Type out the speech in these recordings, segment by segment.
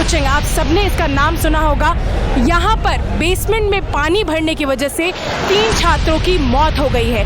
Coaching, आप सबने इसका नाम सुना होगा। यहाँ पर बेसमेंट में पानी भरने की वजह से 3 छात्रों की मौत हो गई है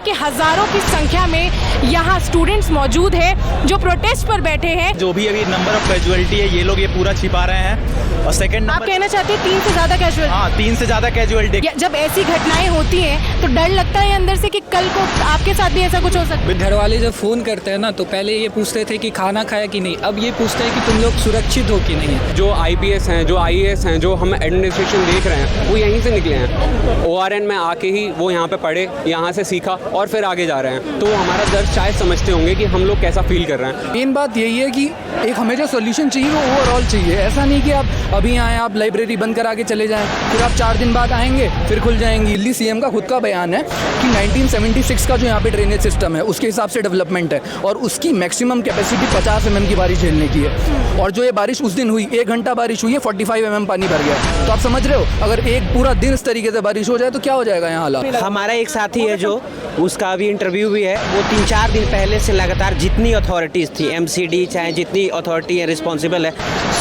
कि हजारों की संख्या में यहाँ स्टूडेंट्स मौजूद हैं जो प्रोटेस्ट पर बैठे हैं। जो भी अभी नंबर ऑफ कैजुअलिटी है ये लोग ये पूरा छिपा रहे हैं। और सेकंड आप कहना चाहते हैं 3 से ज़्यादा कैजुअलिटी? हाँ, 3 से ज़्यादा कैजुअलिटी। जब ऐसी घटनाएं होती हैं तो डर लगता है अंदर से कि कल को आपके साथ भी ऐसा कुछ हो सकता है। घर वाले जब फ़ोन करते हैं ना तो पहले ये पूछते थे कि खाना खाया कि नहीं, अब ये पूछते हैं कि तुम लोग सुरक्षित हो कि नहीं। जो IPS हैं, जो IAS हैं, जो हम एडमिनिस्ट्रेशन देख रहे हैं वो यहीं से निकले हैं। ORN में आके ही वो यहाँ पे पढ़े, यहाँ से सीखा और फिर आगे जा रहे हैं। तो हमारा दर्द शायद समझते होंगे कि हम लोग कैसा फील कर रहे हैं। मेन बात यही है कि एक हमें जो सोल्यूशन चाहिए वो ओवरऑल चाहिए। ऐसा नहीं कि आप अभी आए, आप लाइब्रेरी बंद करा के चले जाएं, फिर आप 4 दिन बाद आएंगे फिर खुल जाएंगी। दिल्ली CM का खुद का बयान है कि 1976 का जो यहाँ पे ड्रेनेज सिस्टम है उसके हिसाब से डेवलपमेंट है और उसकी मैक्सिमम कैपेसिटी 50 mm की बारिश झेलने की है। और जो ये बारिश उस दिन हुई, 1 घंटा बारिश हुई है, 45 mm पानी भर गया। तो आप समझ रहे हो अगर एक पूरा दिन इस तरीके से बारिश हो जाए तो क्या हो जाएगा यहाँ हालात। हमारा एक साथी है जो उसका अभी इंटरव्यू भी है, वो 3-4 दिन पहले से लगातार जितनी अथॉरिटीज़ थी, MCD चाहे जितनी अथॉरिटी है रिस्पॉन्सिबल है,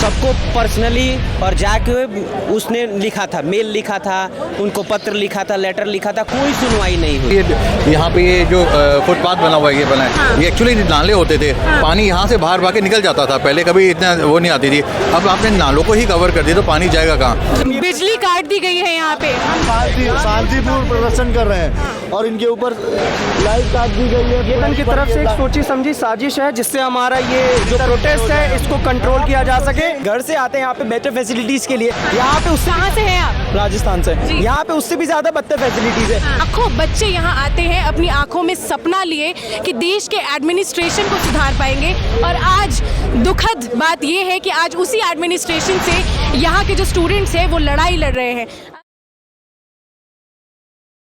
सबको पर्सनली और जाके उसने लिखा था, मेल लिखा था, उनको पत्र लिखा था, लेटर लिखा था, कोई सुनवाई नहीं हुई। यहाँ पे ये जो फुटपाथ बना हुआ है ये बना है, ये एक्चुअली नाले होते थे। पानी यहाँ से बाहर भाग के निकल जाता था, पहले कभी इतना वो नहीं आती थी। अब आपने नालों को ही कवर कर दिया तो पानी जाएगा कहाँ। बिजली काट दी गई है यहाँ पे। शांतिपूर्ण प्रदर्शन कर रहे हैं और इनके ऊपर लाइट काट दी गई है। ये की तरफ से एक सोची समझी साजिश है जिससे हमारा ये जो प्रोटेस्ट है इसको कंट्रोल किया जा सके। घर से आते हैं यहाँ पे बेटर फैसिलिटीज के लिए, यहाँ पे कहाँ से हैं आप? राजस्थान से। यहाँ पे उससे भी ज्यादा बेहतर फैसिलिटीज है। लाखों बच्चे यहाँ आते हैं अपनी आंखों में सपना लिए कि देश के एडमिनिस्ट्रेशन को सुधार पाएंगे और आज दुखद बात ये है कि आज उसी एडमिनिस्ट्रेशन से यहाँ के जो स्टूडेंट्स हैं वो लड़ाई लड़ रहे हैं।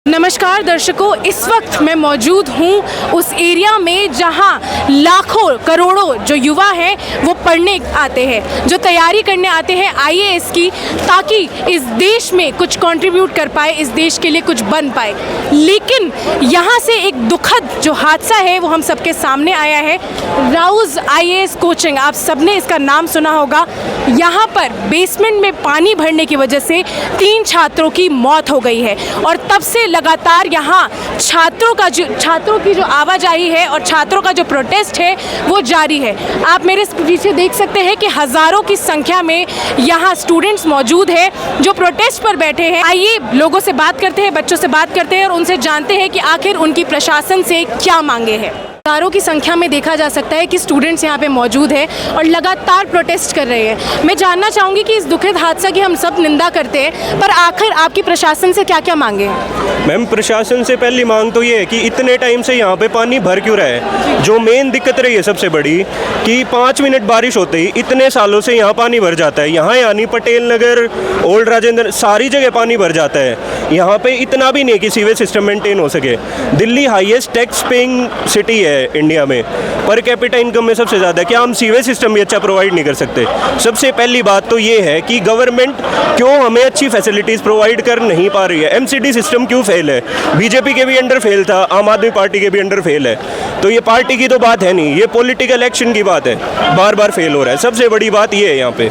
नमस्कार दर्शकों, इस वक्त मैं मौजूद हूँ उस एरिया में जहाँ लाखों करोड़ों जो युवा हैं वो पढ़ने आते हैं, जो तैयारी करने आते हैं IAS की, ताकि इस देश में कुछ कंट्रीब्यूट कर पाए, इस देश के लिए कुछ बन पाए। लेकिन यहाँ से एक दुखद जो हादसा है वो हम सबके सामने आया है। राउज IAS कोचिंग, आप सबने इसका नाम सुना होगा। यहाँ पर बेसमेंट में पानी भरने की वजह से 3 छात्रों की मौत हो गई है और तब से लगातार यहाँ छात्रों की जो आवाजाही है और छात्रों का जो प्रोटेस्ट है वो जारी है। आप मेरे पीछे देख सकते हैं कि हजारों की संख्या में यहाँ स्टूडेंट्स मौजूद हैं जो प्रोटेस्ट पर बैठे हैं। आइए लोगों से बात करते हैं, बच्चों से बात करते हैं और उनसे जानते हैं कि आखिर उनकी प्रशासन से क्या मांगे हैं। हजारों की संख्या में देखा जा सकता है कि स्टूडेंट्स यहाँ पे मौजूद हैं और लगातार प्रोटेस्ट कर रहे हैं। मैं जानना चाहूँगी कि इस दुखद हादसा की हम सब निंदा करते हैं, पर आखिर आपकी प्रशासन से क्या क्या मांगे हैं? मैम, प्रशासन से पहली मांग तो ये है कि इतने टाइम से यहाँ पे पानी भर क्यों रहा है। जो मेन दिक्कत रही है सबसे बड़ी कि 5 मिनट बारिश होते ही इतने सालों से यहाँ पानी भर जाता है। यहाँ यानी पटेल नगर, ओल्ड राजेंद्र, सारी जगह पानी भर जाता है। यहाँ पे इतना भी नहीं कि सीवेज सिस्टम मेंटेन हो सके। Delhi highest tax paying city है इंडिया में, पर कैपिटा इनकम में सबसे ज़्यादा। क्या हम सीवेज सिस्टम भी अच्छा प्रोवाइड नहीं कर सकते? सबसे पहली बात तो ये है कि गवर्नमेंट क्यों हमें अच्छी फैसिलिटीज़ प्रोवाइड कर नहीं पा रही है। MCD सिस्टम क्यों फेल है? BJP के भी अंडर फेल था, आम आदमी पार्टी के भी अंडर फेल है। तो ये पार्टी की तो बात है नहीं, ये पॉलिटिकल एक्शन की बात है, बार बार फेल हो रहा है। सबसे बड़ी बात ये है यहाँ पे।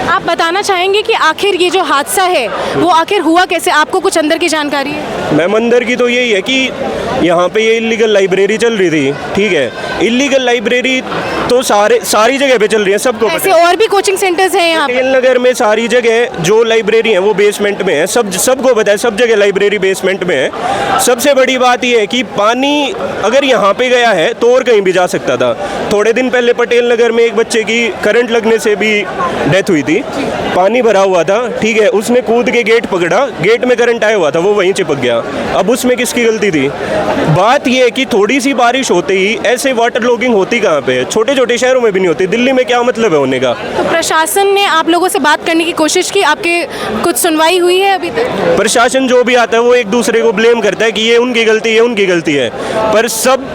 आप बताना चाहेंगे कि आखिर ये जो हादसा है वो आखिर हुआ कैसे? आपको कुछ अंदर की जानकारी है? मैम, अंदर की तो यही है कि यहाँ पे ये इलीगल लाइब्रेरी चल रही थी, ठीक है। इलीगल लाइब्रेरी तो सारी जगह पे चल रही है, सबको ऐसे और भी कोचिंग सेंटर्स हैं यहाँ पे? पटेल नगर में सारी जगह जो लाइब्रेरी है वो बेसमेंट में है, सबको पता है, सब जगह लाइब्रेरी बेसमेंट में है। सबसे बड़ी बात ये है कि पानी अगर यहाँ पे गया है तो और कहीं भी जा सकता था। थोड़े दिन पहले पटेल नगर में एक बच्चे की करंट लगने से भी डेथ हुई थी। पानी भरा हुआ था, ठीक है, उसने कूद के गेट पकड़ा, गेट में करंट आया हुआ था, वो वहीं चिपक गया। अब उसमें किसकी गलती थी? बात ये है कि थोड़ी सी बारिश होते ही ऐसे वाटर लॉगिंग होती कहाँ पे है? छोटे छोटे शहरों में भी नहीं होती, दिल्ली में क्या मतलब है होने का? तो प्रशासन ने आप लोगों से बात करने की कोशिश की, आपके कुछ सुनवाई हुई है अभी तक? प्रशासन जो भी आता है वो एक दूसरे को ब्लेम करता है कि ये उनकी गलती है, उनकी गलती है, पर सब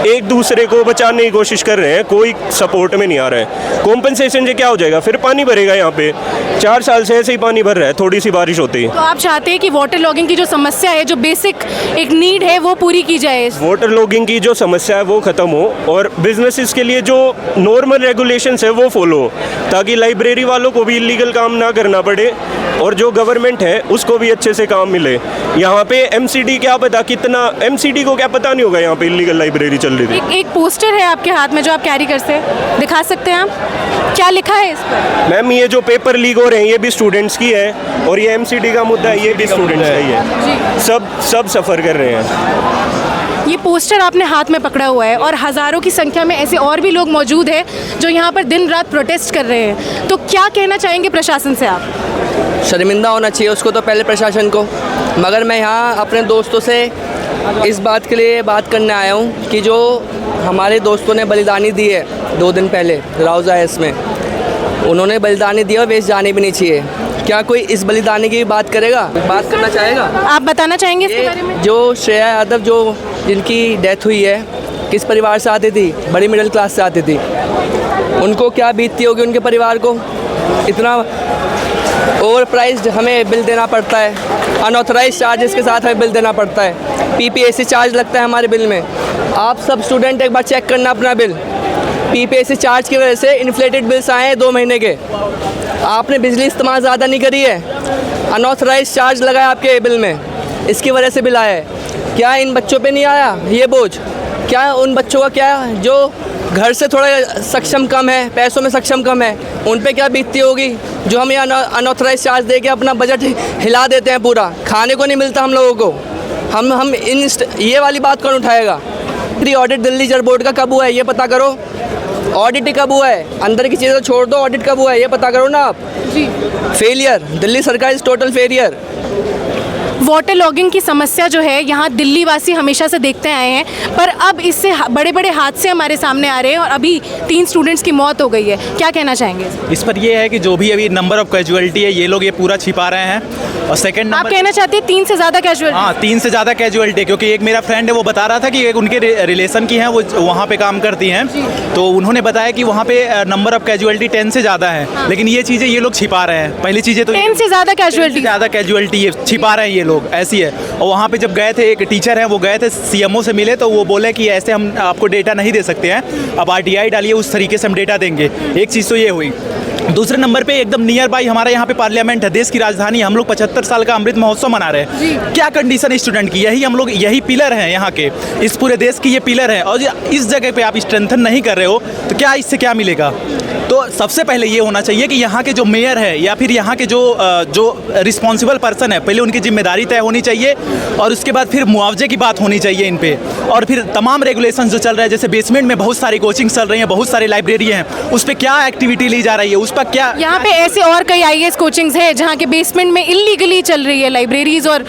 एक दूसरे को बचाने की कोशिश कर रहे हैं, कोई सपोर्ट में नहीं आ रहा है। कॉम्पनसेशन से क्या हो जाएगा, फिर पानी भरेगा यहाँ पे। 4 साल से ऐसे ही पानी भर रहा है, थोड़ी सी बारिश होती है। तो आप चाहते हैं कि वाटर लॉगिंग की जो समस्या है, जो बेसिक एक नीड है, वो पूरी की जाए? वाटर लॉगिंग की जो समस्या है वो ख़त्म हो और बिजनेसेस के लिए जो नॉर्मल रेगुलेशंस है वो फॉलो हो, ताकि लाइब्रेरी वालों को भी इलीगल काम ना करना पड़े और जो गवर्नमेंट है उसको भी अच्छे से काम मिले। यहाँ पे एमसीडी क्या पता कितना, एमसीडी को क्या पता नहीं होगा यहाँ पे इलीगल लाइब्रेरी चल रही थी। एक पोस्टर है आपके हाथ में जो आप कैरी करते हैं, दिखा सकते हैं आप? क्या लिखा है इस पर? मैम ये जो पेपर लीक हो रहे हैं ये भी स्टूडेंट्स की है और ये एमसीडी का मुद्दा है ये भी स्टूडेंट्स का ही है। सब सफ़र कर रहे हैं। ये पोस्टर आपने हाथ में पकड़ा हुआ है और हज़ारों की संख्या में ऐसे और भी लोग मौजूद हैं जो यहाँ पर दिन रात प्रोटेस्ट कर रहे हैं। तो क्या कहना चाहेंगे प्रशासन से आप? शर्मिंदा होना चाहिए उसको तो पहले प्रशासन को, मगर मैं यहाँ अपने दोस्तों से इस बात के लिए बात करने आया हूँ कि जो हमारे दोस्तों ने बलिदानी दी है 2 दिन पहले राउज़ा में, उन्होंने बलिदानी दी और वेस्ट जाने भी नहीं चाहिए। क्या कोई इस बलिदानी की बात करेगा, बात करना चाहेगा? आप बताना चाहेंगे इसके बारे में? जो श्रेया यादव जो जिनकी डेथ हुई है, किस परिवार से आती थी? बड़ी मिडिल क्लास से आती थी। उनको क्या बीतती होगी उनके परिवार को? इतना ओवर प्राइस्ड हमें बिल देना पड़ता है, अनऑथराइज चार्जेस के साथ हमें बिल देना पड़ता है, पीपीएससी चार्ज लगता है हमारे बिल में। आप सब स्टूडेंट एक बार चेक करना अपना बिल। पीपीएससी चार्ज की वजह से इन्फ्लेटेड बिल्स आए हैं 2 महीने के। आपने बिजली इस्तेमाल ज़्यादा नहीं करी है, अनऑथराइज चार्ज लगाया आपके बिल में, इसकी वजह से बिल आया है। क्या इन बच्चों पे नहीं आया ये बोझ? क्या उन बच्चों का क्या जो घर से थोड़ा सक्षम कम है, पैसों में सक्षम कम है, उन पे क्या बीतती होगी? जो हम यहाँ अनऑथराइज चार्ज दे के अपना बजट हिला देते हैं, पूरा खाने को नहीं मिलता हम लोगों को। हम ये वाली बात कौन उठाएगा? प्री ऑडिट दिल्ली जल बोर्ड का कब हुआ है ये पता करो। ऑडिट कब हुआ है? अंदर की चीज़ें छोड़ दो, ऑडिट कब हुआ है ये पता करो ना आप। जी, फेलियर, दिल्ली सरकार is total failure. Water logging की समस्या जो है यहाँ दिल्ली वासी हमेशा से देखते आए हैं, पर अब इससे बड़े बड़े हादसे हमारे सामने आ रहे हैं और अभी 3 स्टूडेंट्स की मौत हो गई है। क्या कहना चाहेंगे इस पर? ये है कि जो भी अभी नंबर ऑफ कैजुअलिटी है ये लोग ये पूरा छिपा रहे हैं। और सेकंड आप कहना चाहते हैं 3 से ज़्यादा कैजुअलिटी? हाँ, 3 से ज़्यादा कैजुअलिटी, क्योंकि एक मेरा फ्रेंड है वो बता रहा था कि एक उनके रिलेशन की हैं, वो वहाँ पे काम करती हैं, तो उन्होंने बताया कि वहाँ पे नंबर ऑफ कैजुअलिटी 10 से ज़्यादा है। हाँ। लेकिन ये चीज़ें ये लोग छिपा रहे हैं। पहली चीज़ें तो 10 से ज़्यादा कैजुअलिटी, ज़्यादा कैजुअलिटी ये छिपा रहे हैं ये लोग, ऐसी है। और वहाँ पे जब गए थे, एक टीचर हैं वो गए थे सीएमओ से मिले, तो वो बोले कि ऐसे हम आपको डेटा नहीं दे सकते हैं, अब आरटीआई डालिए, उस तरीके से हम डेटा देंगे। एक चीज़ तो ये हुई। दूसरे नंबर पे एकदम नियर बाई हमारे यहाँ पे पार्लियामेंट है, देश की राजधानी, हम लोग 75 साल का अमृत महोत्सव मना रहे हैं। क्या कंडीशन स्टूडेंट की, यही हम लोग, यही पिलर हैं यहाँ के, इस पूरे देश की ये पिलर है, और इस जगह पे आप स्ट्रेंथन नहीं कर रहे हो तो क्या इससे क्या मिलेगा? तो सबसे पहले ये होना चाहिए कि यहाँ के जो मेयर है या फिर यहाँ के जो रिस्पॉन्सिबल पर्सन है, पहले उनकी जिम्मेदारी तय होनी चाहिए और उसके बाद फिर मुआवजे की बात होनी चाहिए इन पे। और फिर तमाम रेगुलेशन जो चल रहा है, जैसे बेसमेंट में बहुत सारी कोचिंग चल रही हैं, बहुत सारी लाइब्रेरी हैं, उस पर क्या एक्टिविटी ली जा रही है, उस पर क्या? यहाँ पे ऐसे और कई आईएएस कोचिंग्स है जहाँ के बेसमेंट में इलीगली चल रही है लाइब्रेरीज, और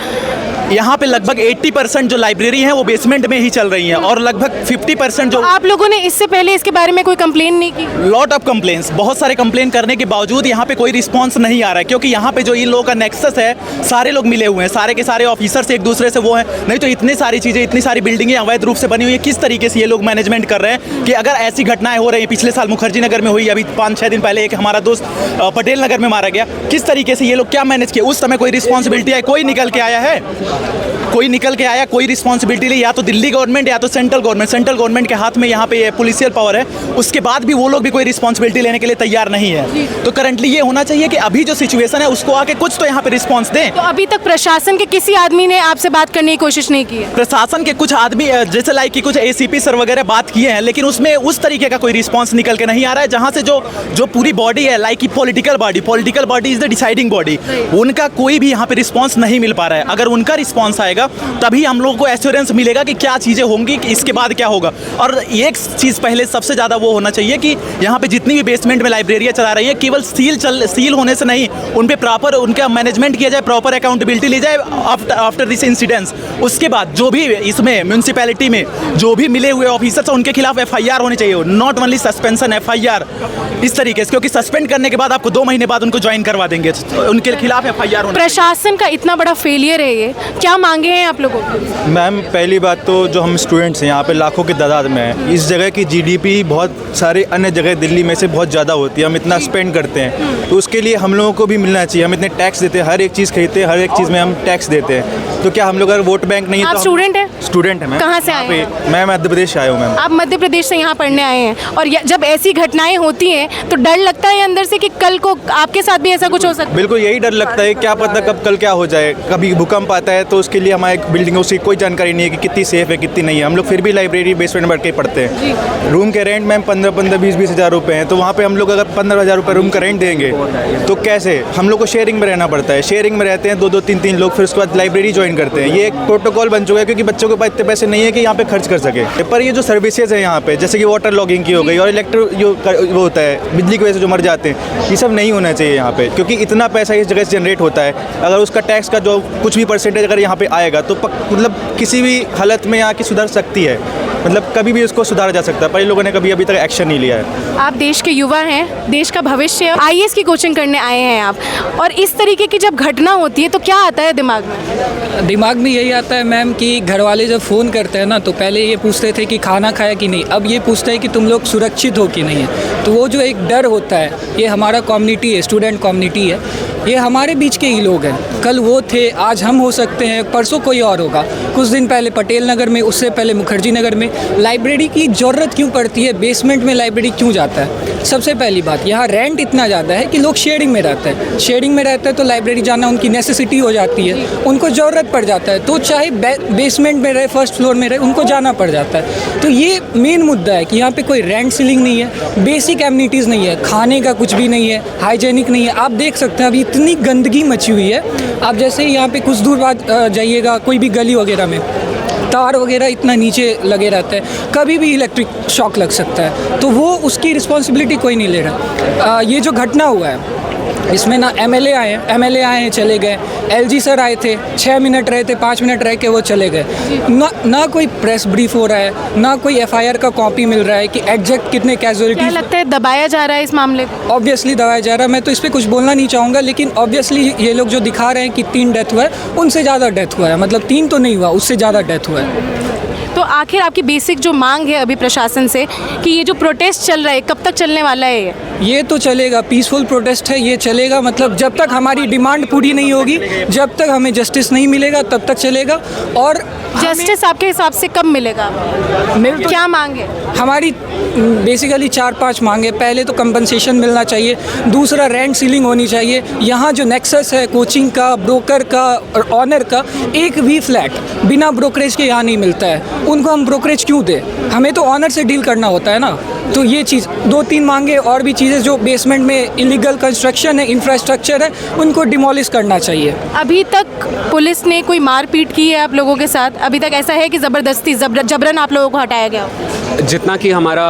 यहाँ पे लगभग 80% जो लाइब्रेरी हैं वो बेसमेंट में ही चल रही हैं और लगभग 50% जो। आप लोगों ने इससे पहले इसके बारे में कोई कंप्लेन नहीं की? लॉट ऑफ कंप्लेंट्स, बहुत सारे कंप्लेन करने के बावजूद यहाँ पे कोई रिस्पांस नहीं आ रहा है, क्योंकि यहाँ पे जो इन लोगों का नेक्सस है, सारे लोग मिले हुए हैं, सारे के सारे ऑफिसर्स एक दूसरे से वो हैं। नहीं तो इतनी सारी चीज़ें, इतनी सारी बिल्डिंगें अवैध रूप से बनी हुई है, किस तरीके से ये लोग मैनेजमेंट कर रहे हैं कि अगर ऐसी घटनाएं हो रही हैं, पिछले साल मुखर्जी नगर में हुई, अभी 5-6 दिन पहले एक हमारा दोस्त पटेल नगर में मारा गया, किस तरीके से ये लोग क्या मैनेज किए? उस समय कोई रिस्पॉन्सिबिलिटी है? कोई निकल के आया है? कोई निकल के आया? कोई रिस्पॉन्सिबिलिटी ली? या तो दिल्ली गवर्नमेंट या तो सेंट्रल गवर्नमेंट। सेंट्रल गवर्नमेंट के हाथ में यहाँ पे ये पुलिसियल पावर है, उसके बाद भी वो लोग भी कोई रिस्पॉन्सिबिलिटी लेने के लिए तैयार नहीं है। तो करंटली ये होना चाहिए कि अभी जो सिचुएशन है उसको आके कुछ तो यहाँ पे रिस्पॉन्स दें। तो अभी तक प्रशासन के किसी आदमी ने आपसे बात करने की कोशिश नहीं की है? प्रशासन के कुछ आदमी जैसे लाइक कि कुछ एसीपी सर वगैरह बात किए हैं, लेकिन उसमें उस तरीके का कोई रिस्पॉन्स निकल के नहीं आ रहा है, जहाँ से जो पूरी बॉडी है, लाइक कि political body is the deciding body, उनका कोई भी यहाँ पे रिस्पॉन्स नहीं मिल पा रहा है। अगर उनका रिस्पॉन्स आएगा तभी हम लोगों को एश्योरेंस मिलेगा कि क्या चीज़ें होंगी, कि इसके बाद क्या होगा। और एक चीज़ पहले सबसे ज़्यादा वो होना चाहिए कि यहाँ पे जितनी भी बेसमेंट में लाइब्रेरियाँ चला रही है, केवल सील होने से नहीं, उन पे प्रॉपर उनका मैनेजमेंट किया जाए, प्रॉपर अकाउंटेबिलिटी ली जाए आफ्टर दिस इंसिडेंट्स। उसके बाद जो भी इसमें म्यूनसिपैलिटी में जो भी मिले हुए ऑफिसर्स उनके खिलाफ FIR होनी चाहिए, नॉट ओनली सस्पेंशन, FIR इस तरीके से, क्योंकि सस्पेंड करने के बाद आपको 2 महीने बाद उनको ज्वाइन करवा देंगे, उनके खिलाफ FIR होना। प्रशासन का इतना बड़ा फेलियर है ये, क्या मांगे हैं आप लोगों की? मैम पहली बात तो जो हम स्टूडेंट्स हैं यहाँ पे लाखों की तादाद में हैं, इस जगह की जीडीपी बहुत सारे अन्य जगह दिल्ली में से बहुत ज़्यादा होती है, हम इतना स्पेंड करते हैं, तो उसके लिए हम लोगों को भी मिलना चाहिए। हम इतने टैक्स देते हैं, हर एक चीज़ खरीदते हैं, हर एक चीज़ में हम टैक्स देते हैं, तो क्या हम लोग अगर वोट बैंक नहीं है आप तो स्टूडेंट हैं? स्टूडेंट है मैम। कहाँ से आए हैं? मैं मध्य प्रदेश से आया हूँ मैम। आप मध्य प्रदेश से यहाँ पढ़ने आए हैं, और जब ऐसी घटनाएं होती हैं तो डर लगता है अंदर से कि कल को आपके साथ भी ऐसा कुछ हो सकता है? बिल्कुल यही डर लगता है, क्या पता कब कल क्या हो जाए, कभी भूकंप आता है तो उसके लिए हमारे बिल्डिंग उसकी कोई जानकारी नहीं है कि कितनी सेफ है कितनी नहीं है। हम लोग फिर भी लाइब्रेरी बेसमेंट में बैठ के पढ़ते हैं। रूम के रेंट मैम 15-20 हज़ार रुपये हैं, तो वहाँ पे हम लोग अगर 15,000 रुपये रूम का रेंट देंगे तो कैसे? हम लोग को शेयरिंग में रहना पड़ता है, शेयरिंग में रहते हैं 2-2 3-3 लोग, फिर उसके बाद लाइब्रेरी ज्वाइन करते हैं। ये एक प्रोटोकॉल बन चुका है क्योंकि बच्चों के पास इतने पैसे नहीं है कि यहाँ पे खर्च कर सके। पर ये जो सर्विसेज है यहाँ पे, जैसे कि वाटर लॉगिंग की हो गई और इलेक्ट्रिक जो वो होता है बिजली की वजह से जो मर जाते हैं, ये सब नहीं होना चाहिए यहाँ पे, क्योंकि इतना पैसा इस जगह से जनरेट होता है। अगर उसका टैक्स का जो कुछ भी परसेंटेज अगर यहाँ पे आएगा तो मतलब किसी भी हालत में यहाँ की सुधर सकती है, मतलब कभी भी उसको सुधारा जा सकता है, पर इन लोगों ने कभी अभी तक एक्शन नहीं लिया है। आप देश के युवा हैं, देश का भविष्य है, आईएएस की कोचिंग करने आए हैं आप, और इस तरीके की जब घटना होती है तो क्या आता है दिमाग में? दिमाग में यही आता है मैम कि घर वाले जब फ़ोन करते हैं ना तो पहले ये पूछते थे कि खाना खाया कि नहीं, अब ये पूछते हैं कि तुम लोग सुरक्षित हो कि नहीं है। तो वो जो एक डर होता है, ये हमारा कम्युनिटी है, स्टूडेंट कम्युनिटी है, ये हमारे बीच के ही लोग हैं। कल वो थे, आज हम हो सकते हैं, परसों कोई और होगा। कुछ दिन पहले पटेल नगर में, उससे पहले मुखर्जी नगर में लाइब्रेरी की ज़रूरत क्यों पड़ती है, बेसमेंट में लाइब्रेरी क्यों जाता है? सबसे पहली बात, यहाँ रेंट इतना ज़्यादा है कि लोग शेयरिंग में रहते हैं। शेयरिंग में रहते हैं तो लाइब्रेरी जाना उनकी नेसेसिटी हो जाती है, उनको ज़रूरत पड़ जाता है, तो चाहे बेसमेंट में रहे, फर्स्ट फ्लोर में रहे, उनको जाना पड़ जाता है। तो ये मेन मुद्दा है कि यहाँ पे कोई रेंट सीलिंग नहीं है, बेसिक एमिनिटीज़ नहीं है, खाने का कुछ भी नहीं है, हाइजेनिक नहीं है। आप देख सकते हैं अभी इतनी गंदगी मची हुई है। आप जैसे यहाँ पे कुछ दूर बाद जाइएगा कोई भी गली वगैरह में, तार वगैरह इतना नीचे लगे रहते हैं, कभी भी इलेक्ट्रिक शॉक लग सकता है, तो वो उसकी रिस्पॉन्सिबिलिटी कोई नहीं ले रहा। ये जो घटना हुआ है इसमें ना एमएलए आए हैं चले गए, एलजी सर आए थे, 6 मिनट रहे थे, 5 मिनट रह के वो चले गए। ना कोई प्रेस ब्रीफ हो रहा है, ना कोई एफआईआर का कॉपी मिल रहा है कि एग्जैक्ट कितने कैजुअलिटीज। क्या लगता है दबाया जा रहा है इस मामले को? ऑब्वियसली दबाया जा रहा है, मैं तो इस पर कुछ बोलना नहीं चाहूँगा, लेकिन ऑब्वियसली ये लोग जो दिखा रहे हैं कि 3 डेथ हुआ है, उनसे ज़्यादा डेथ हुआ है, मतलब 3 तो नहीं हुआ, उससे ज़्यादा डेथ हुआ है। तो आखिर आपकी बेसिक जो मांग है अभी प्रशासन से कि ये जो प्रोटेस्ट चल रहा है कब तक चलने वाला है? ये तो चलेगा, पीसफुल प्रोटेस्ट है, ये चलेगा, मतलब जब तक हमारी डिमांड पूरी नहीं होगी, जब तक हमें जस्टिस नहीं मिलेगा तब तक चलेगा। और जस्टिस आपके हिसाब से कब मिलेगा? क्या मांगे? हमारी बेसिकली 4-5 मांगे। पहले तो कंपनसेशन मिलना चाहिए, दूसरा रेंट सीलिंग होनी चाहिए। यहाँ जो नेक्सस है कोचिंग का, ब्रोकर का और ऑनर का, एक भी फ्लैट बिना ब्रोकरेज के यहाँ नहीं मिलता है। उनको हम ब्रोकरेज क्यों दें? हमें तो ऑनर से डील करना होता है ना। तो ये चीज़ 2-3 मांगे, और भी चीज़ें जो बेसमेंट में इलीगल कंस्ट्रक्शन है, इंफ्रास्ट्रक्चर है, उनको डिमोलिश करना चाहिए। अभी तक पुलिस ने कोई मारपीट की है आप लोगों के साथ? अभी तक ऐसा है कि ज़बरदस्ती जबरन आप लोगों को हटाया गया? जितना कि हमारा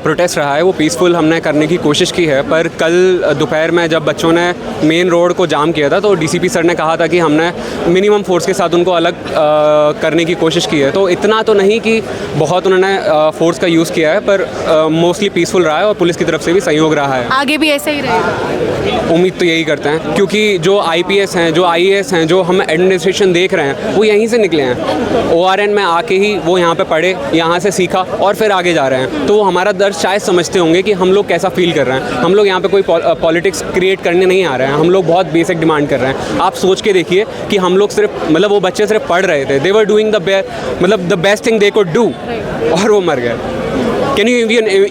प्रोटेस्ट रहा है वो पीसफुल हमने करने की कोशिश की है, पर कल दोपहर में जब बच्चों ने मेन रोड को जाम किया था तो डीसीपी सर ने कहा था कि हमने मिनिमम फोर्स के साथ उनको अलग करने की कोशिश की है। तो इतना तो नहीं कि बहुत उन्होंने फोर्स का यूज़ किया है, पर मोस्टली पीसफुल रहा है और पुलिस की तरफ से भी सहयोग रहा है। आगे भी ऐसा ही रहेगा? उम्मीद तो यही करते हैं, क्योंकि जो आईपीएस हैं, जो आईएएस हैं, जो हम एडमिनिस्ट्रेशन देख रहे हैं वो यहीं से निकले हैं। ओआरएन में आके ही वो यहाँ पे पढ़े, यहाँ से सीखा और फिर आगे जा रहे हैं। तो वो हमारा दर्द शायद समझते होंगे कि हम लोग कैसा फील कर रहे हैं। हम लोग यहाँ पे कोई पॉलिटिक्स क्रिएट करने नहीं आ रहे हैं, हम लोग बहुत बेसिक डिमांड कर रहे हैं। आप सोच के देखिए कि हम लोग सिर्फ, मतलब वो बच्चे सिर्फ पढ़ रहे थे, they were doing the best thing they could do, और वो मर गए। Can you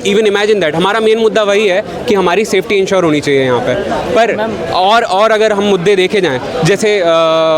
even imagine that? हमारा मेन मुद्दा वही है कि हमारी सेफ्टी इंश्योर होनी चाहिए यहाँ पे। पर और अगर हम मुद्दे देखे जाएँ, जैसे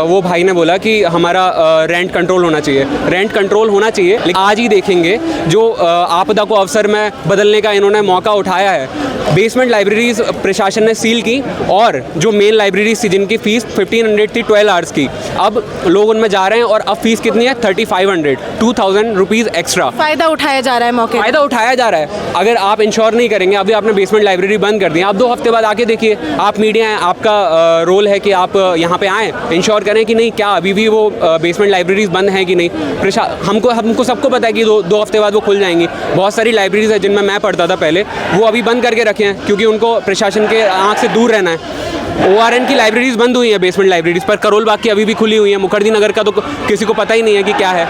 वो भाई ने बोला कि हमारा रेंट कंट्रोल होना चाहिए, रेंट कंट्रोल होना चाहिए, लेकिन आज ही देखेंगे जो आपदा को अवसर में बदलने का इन्होंने मौका उठाया है। बेसमेंट लाइब्रेरीज प्रशासन ने सील की, और जो मेन लाइब्रेरीज थी जिनकी फ़ीस 1500 थी 12 आवर्स की, अब लोग उनमें जा रहे हैं और अब फीस कितनी है? 3500, 2000 रुपीज़ एक्स्ट्रा। फ़ायदा उठाया जा रहा है, मौके फ़ायदा उठाया जा रहा है। अगर आप इंश्योर नहीं करेंगे, अभी आपने बेसमेंट लाइब्रेरी बंद कर दी, आप 2 हफ्ते बाद आके देखिए, आप मीडिया हैं, आपका रोल है कि आप यहाँ पे आएँ, इंश्योर करें कि नहीं क्या अभी भी वो बेसमेंट लाइब्रेरीज बंद हैं कि नहीं। हमको सबको पता है कि 2 हफ्ते बाद वो खुल जाएंगी। बहुत सारी लाइब्रेरीज है जिनमें मैं पढ़ता था पहले, वो अभी बंद करके रखे हैं क्योंकि उनको प्रशासन के आँख से दूर रहना है। ORN की लाइब्रेरीज बंद हुई हैं, बेसमेंट लाइब्रेरीज, पर करोल बाग की अभी भी खुली हुई है। मुखर्जी नगर का तो किसी को पता ही नहीं है कि क्या है।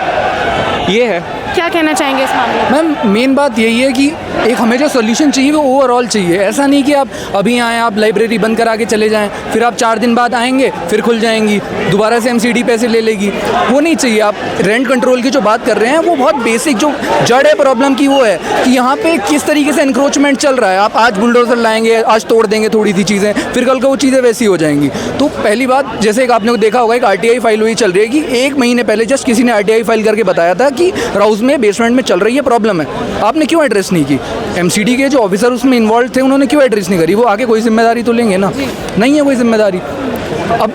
ये है। क्या कहना चाहेंगे इस मामले में? मैम मेन बात यही है कि एक हमें जो सोल्यूशन चाहिए वो ओवरऑल चाहिए। ऐसा नहीं कि आप अभी आएँ, आप लाइब्रेरी बंद करा के चले जाएं, फिर आप 4 दिन बाद आएंगे फिर खुल जाएंगी, दोबारा से MCD पैसे ले लेगी, वो नहीं चाहिए। आप रेंट कंट्रोल की जो बात कर रहे हैं वो बहुत बेसिक जो जड़ है प्रॉब्लम की वो है कि यहाँ पे किस तरीके से इंक्रोचमेंट चल रहा है। आप आज बुलडोजर लाएंगे, आज तोड़ देंगे थोड़ी सी चीज़ें, फिर कल को वो चीज़ें वैसी हो जाएंगी। तो पहली बात, जैसे एक आपने देखा होगा एक RTI फाइल हुई चल रही है कि 1 महीने पहले जस्ट किसी ने RTI फाइल करके बताया था कि राउस में बेसमेंट में चल रही है प्रॉब्लम है। आपने क्यों एड्रेस नहीं की? MCD के जो ऑफिसर उसमें इन्वॉल्व थे उन्होंने क्यों एड्रेस नहीं करी? वो आगे कोई जिम्मेदारी तो लेंगे ना, नहीं है कोई जिम्मेदारी। अब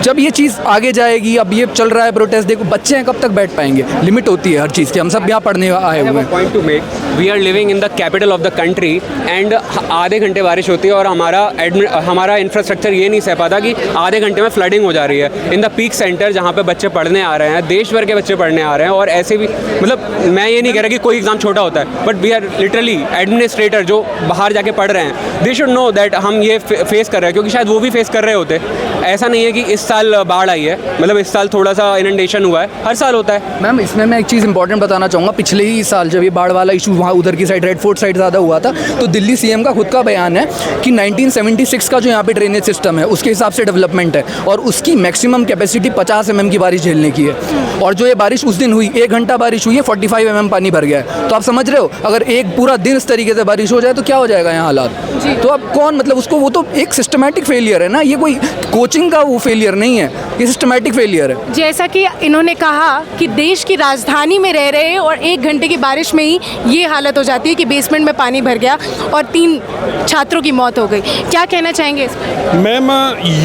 जब ये चीज़ आगे जाएगी, अब ये चल रहा है प्रोटेस्ट, देखो बच्चे हैं कब तक बैठ पाएंगे, लिमिट होती है हर चीज़ की। हम सब यहाँ पढ़ने आए हुए हैं। Point to make, we are living in the capital of the country and आधे घंटे बारिश होती है और हमारा इंफ्रास्ट्रक्चर ये नहीं सह पाता कि आधे घंटे में फ्लडिंग हो जा रही है इन द पीक सेंटर जहाँ पे बच्चे पढ़ने आ रहे हैं, देश भर के बच्चे पढ़ने आ रहे हैं। और ऐसे भी मतलब मैं ये नहीं कह रहा कि कोई एग्ज़ाम छोटा होता है, but we are literally administrator जो बाहर जाके पढ़ रहे हैं, दे शुड नो दैट हम ये फेस कर रहे हैं, क्योंकि शायद वो भी फेस कर रहे होते। ऐसा नहीं है कि इस साल बाढ़ आई है, मतलब इस साल थोड़ा सा इनंडेशन हुआ है, हर साल होता है। मैम इसमें मैं एक चीज़ इंपॉर्टेंट बताना चाहूँगा। पिछले ही साल जब ये बाढ़ वाला इशू वहाँ उधर की साइड रेड फोर्ट साइड ज़्यादा हुआ था, तो दिल्ली CM का खुद का बयान है कि 1976 का जो यहाँ पे ड्रेनेज सिस्टम है उसके हिसाब से डेवलपमेंट है और उसकी मैक्सिमम कैपेसिटी 50 mm की बारिश झेलने की है। और जो ये बारिश उस दिन हुई, 1 घंटा बारिश हुई है, 45 mm पानी भर गया है। तो आप समझ रहे हो अगर एक पूरा दिन इस तरीके से बारिश हो जाए तो क्या हो जाएगा यहाँ हालात। तो अब कौन, मतलब उसको, वो तो एक सिस्टमैटिक फेलियर है ना, ये कोई कोचिंग का वो फेलियर नहीं है, ये सिस्टमैटिक फेलियर है। जैसा कि इन्होंने कहा कि देश की राजधानी में रह रहे हैं और 1 घंटे की बारिश में ही ये हालत हो जाती है कि बेसमेंट में पानी भर गया और 3 छात्रों की मौत हो गई। क्या कहना चाहेंगे इस पर? मैम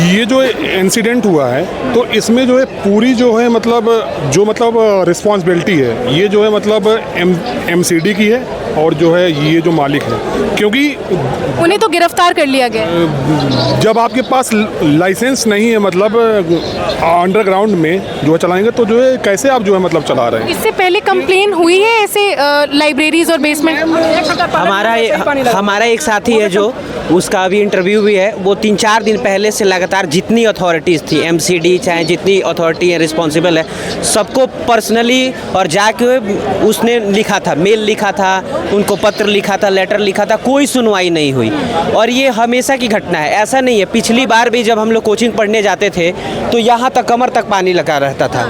ये जो इंसिडेंट हुआ है तो इसमें जो है पूरी जो है मतलब रिस्पॉन्सिबिलिटी है, ये जो है मतलब MCD की है और जो है ये जो मालिक है, क्योंकि उन्हें तो गिरफ्तार कर लिया गया। जब आपके पास लाइसेंस नहीं है मतलब अंडरग्राउंड में जो है चलाएंगे तो जो है कैसे आप जो है मतलब चला रहे हैं। इससे पहले कंप्लेन हुई है ऐसे लाइब्रेरीज और बेसमेंट? हमारा एक साथी है जो उसका अभी इंटरव्यू भी है, वो 3-4 दिन पहले से लगातार जितनी अथॉरिटीज़ थी, MCD चाहे जितनी अथॉरिटी है रिस्पॉन्सिबल है, सबको पर्सनली और जाके उसने लिखा था, मेल लिखा था, उनको पत्र लिखा था, लेटर लिखा था, कोई सुनवाई नहीं हुई। और ये हमेशा की घटना है, ऐसा नहीं है। पिछली बार भी जब हम लोग कोचिंग पढ़ने जाते थे तो यहाँ तक कमर तक पानी लगा रहता था,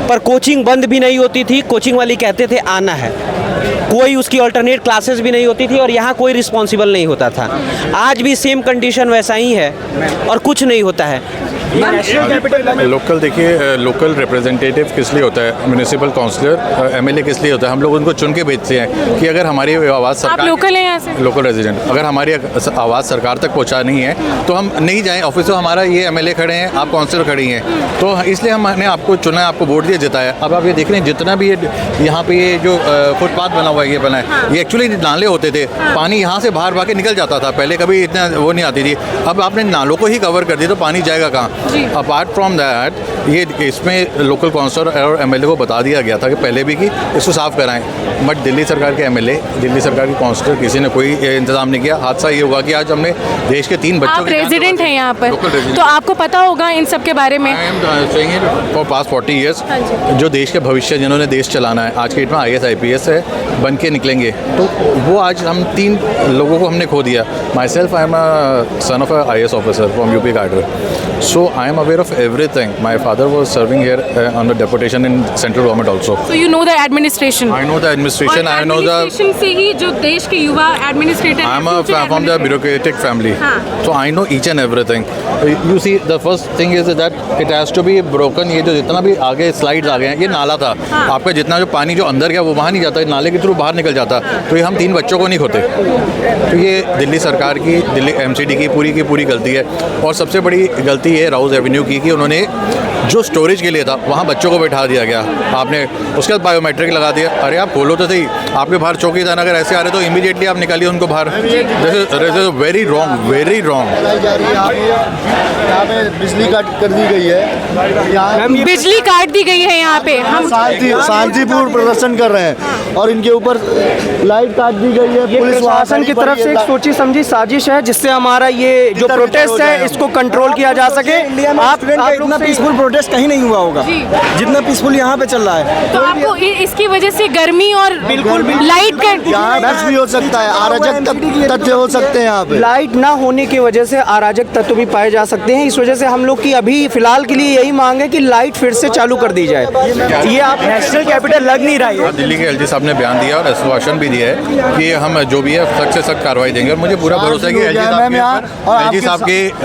पर कोचिंग बंद भी नहीं होती थी। कोचिंग वाली कहते थे आना है, कोई उसकी अल्टरनेट क्लासेस भी नहीं होती थी और यहाँ कोई रिस्पॉन्सिबल नहीं होता था। आज भी सेम कंडीशन वैसा ही है और कुछ नहीं होता है। लोकल देखिए, लोकल रिप्रेजेंटेटिव किस लिए होता है, म्यूनिसिपल काउंसलर, MLA किस लिए होता है? हम लोग उनको चुन के भेजते हैं कि अगर हमारी आवाज़ सरकार, आप लोकल हैं यहाँ से? लोकल रेजिडेंट, अगर हमारी आवाज़ सरकार तक पहुँचानी है तो हम नहीं जाएं ऑफिस, तो हमारा ये MLA खड़े हैं, आप काउंसलर खड़ी हैं, तो इसलिए हमने आपको चुना है, आपको वोट दिया, जिताया। अब आप ये देख रहे हैं जितना भी ये यहाँ पे ये जो फुटपाथ बना हुआ है, ये बना है, ये एक्चुअली नाले होते थे, पानी यहाँ से बाहर भाग के निकल जाता था, पहले कभी इतना वो नहीं आती थी। अब आपने नालों को ही कवर कर दिया तो पानी जाएगा कहाँ? अपार्ट फ्रॉम दैट, ये इसमें लोकल काउंसलर और MLA को बता दिया गया था कि पहले भी कि इसको साफ़ कराएं, बट दिल्ली सरकार के MLA, दिल्ली सरकार के काउंसलर किसी ने कोई इंतजाम नहीं किया। हादसा ये हुआ कि आज हमने देश के 3 बच्चों आप रेजिडेंट हैं यहाँ पर, तो आपको पता होगा इन सब के बारे में। फॉर पास्ट 40 ईयर्स जो देश के भविष्य, जिन्होंने देश चलाना है, आज के डेट में IAS IPS है, बन के निकलेंगे, तो वो आज हम 3 लोगों को हमने खो दिया। My self I am a son of a IAS officer from UP cadre, so I am aware of everything. My father was serving here on the deputation in central government also. So you know the administration. I know the administration. I know the. Administration से ही जो देश के युवा administrator. I am from the bureaucratic family, so I know each and everything. You see, the first thing is that it has to be broken. ये जो जितना भी आगे स्लाइड्स आ गए हैं, ये नाला था, आपका जितना जो पानी जो अंदर गया वो वहाँ नहीं जाता, नाले के थ्रू बाहर निकल जाता, तो ये हम 3 बच्चों को नहीं खोते। तो ये दिल्ली सरकार की, दिल्ली MCD की पूरी गलती है। और सबसे बड़ी गलती ये राउस एवेन्यू की कि उन्होंने जो स्टोरेज के लिए था वहाँ बच्चों को बैठा दिया गया, आपने उसके बाद बायोमेट्रिक लगा दिया। अरे आप खोलो तो सही, आपके बाहर चौकीदार अगर ऐसे आ रहे तो इमीडिएटली आप निकालिए उनको बाहर। This is very wrong, very wrong. यहाँ पे बिजली काट कर दी गई है, यहाँ बिजली काट दी गई है यहाँ पे। हम शांतिपूर्ण प्रदर्शन कर रहे हैं और इनके ऊपर लाइट काट दी गई है। ये पुलिस प्रशासन की तरफ से एक सोची समझी साजिश है जिससे हमारा ये जो प्रोटेस्ट है इसको कंट्रोल किया जा सके। आप इतना पीसफुल प्रोटेस्ट कहीं नहीं हुआ होगा जितना पीसफुल यहाँ पे चल रहा है। तो आपको इसकी वजह से गर्मी और बिल्कुल लाइट कट यहाँ कुछ भी हो सकता है, अराजक तथ्य हो सकते हैं यहाँ पे। लाइट ना होने की वजह से अराजक तत्व भी पाए जा सकते हैं। इस वजह से हम लोग की अभी फिलहाल के लिए यही मांग है कि लाइट फिर से चालू कर दी जाए। ये आप नेशनल कैपिटल लग नहीं रहा है। दिल्ली के एलजी साहब ने बयान दिया और आश्वासन भी दिया है कि हम जो भी है सख्त से सख्त कार्रवाई देंगे और मुझे पूरा भरोसा है कि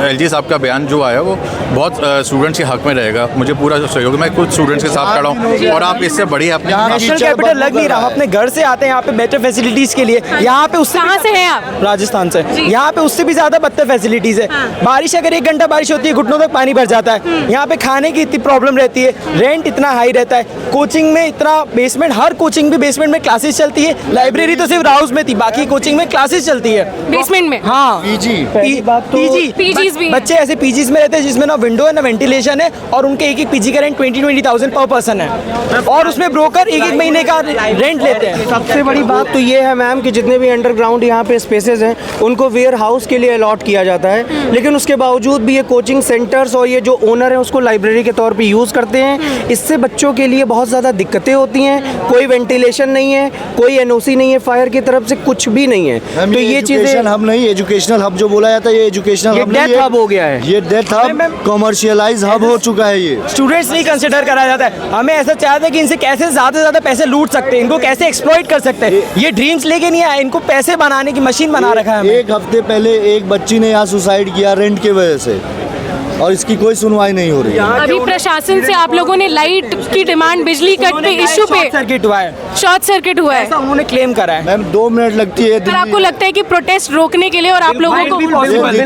एलजी साहब का बयान जो आया वो बहुत स्टूडेंट्स के हक में रहेगा। मुझे पूरा सहयोग, मैं कुछ स्टूडेंट्स के साथ खड़ा हूँ और आप इससे बढ़िया अपने नेशनल कैपिटल लग नहीं रहा। हम अपने घर से आते हैं यहाँ पे बेटर फैसिलिटीज के लिए। यहाँ पे उससे कहाँ से हैं आप? राजस्थान से। यहाँ पे उससे भी ज्यादा बदतर फैसिलिटीज है। बारिश अगर 1 घंटा बारिश होती है घुटनों तक पानी भर जाता है। यहाँ पे खाने की इतनी प्रॉब्लम रहती है, रेंट इतना हाई रहता है, कोचिंग में इतना बेसमेंट, हर कोचिंग भी बेसमेंट में क्लासेस चलती है। लाइब्रेरी तो सिर्फ हाउस में थी, बाकी कोचिंग में क्लासेस चलती है बेसमेंट में। हाँ पीजीज भी बच्चे ऐसे पीजीज में रहते हैं जिसमें ना विंडो है ना वेंटिलेशन है और उनके एक पीजी का रेंट 20,000 पर पर्सन है और उसमें ब्रोकर एक महीने का रेंट लेते हैं। सबसे बड़ी बात तो ये है मैम कि जितने भी अंडरग्राउंड यहाँ पे स्पेसेस हैं उनको वेयर हाउस के लिए अलॉट किया जाता है, लेकिन उसके बावजूद भी ये कोचिंग सेंटर्स और ये जो ओनर है उसको लाइब्रेरी के तौर पे यूज़ करते हैं। इससे बच्चों के लिए बहुत ज़्यादा दिक्कतें होती हैं। कोई वेंटिलेशन नहीं है, कोई एनओसी नहीं है फायर की तरफ से, कुछ भी नहीं है। तो ये चीज़ें हब नहीं, एजुकेशनल हब जो बोला जाता है ये एजुकेशनल हब डेथ हब हो गया है। ये डेथ हब कमर्शियलाइज हब हो चुका है। ये स्टूडेंट्स नहीं कंसिडर करा जाता है। हमें ऐसा चाहते हैं कि इनसे कैसे ज़्यादा से ज़्यादा पैसे लूट सकते हैं, इनको कैसे एक्सप्लॉइट कर सकते हैं। ये ड्रीम्स लेके नहीं आए, इनको पैसे बनाने की मशीन बना रखा है। एक हफ्ते पहले एक बच्ची ने यहाँ सुसाइड किया रेंट की वजह से और इसकी कोई सुनवाई नहीं हो रही है। अभी प्रशासन से आप लोगों ने लाइट की डिमांड, बिजली कट पे इश्यू पे सर्किट हुआ है, शॉर्ट सर्किट हुआ है, ऐसा उन्होंने क्लेम करा है। मैम 2 मिनट लगती है। अगर आपको लगता है कि प्रोटेस्ट रोकने के लिए और आप लोगों को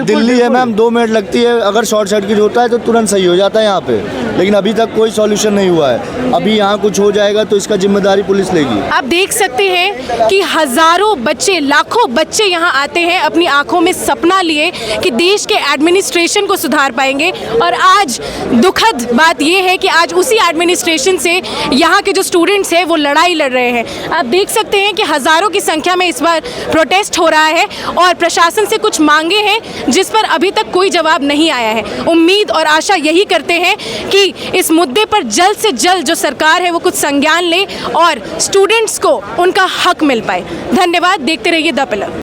दिल्ली है मैम, 2 मिनट लगती है। अगर शॉर्ट सर्किट होता है तो तुरंत सही हो जाता है यहाँ पे, लेकिन अभी तक कोई सॉल्यूशन नहीं हुआ है। अभी यहाँ कुछ हो जाएगा तो इसका जिम्मेदारी पुलिस लेगी। आप देख सकते हैं कि हजारों बच्चे, लाखों बच्चे यहाँ आते हैं अपनी आंखों में सपना लिए कि देश के एडमिनिस्ट्रेशन को सुधार पाएंगे और आज दुखद बात यह है कि आज उसी एडमिनिस्ट्रेशन से यहाँ के जो स्टूडेंट्स हैं वो लड़ाई लड़ रहे हैं। आप देख सकते हैं कि हजारों की संख्या में इस बार प्रोटेस्ट हो रहा है और प्रशासन से कुछ मांगे हैं जिस पर अभी तक कोई जवाब नहीं आया है। उम्मीद और आशा यही करते हैं कि इस मुद्दे पर जल्द से जल्द जो सरकार है वो कुछ संज्ञान ले और स्टूडेंट्स को उनका हक मिल पाए। धन्यवाद, देखते रहिए द पिलर।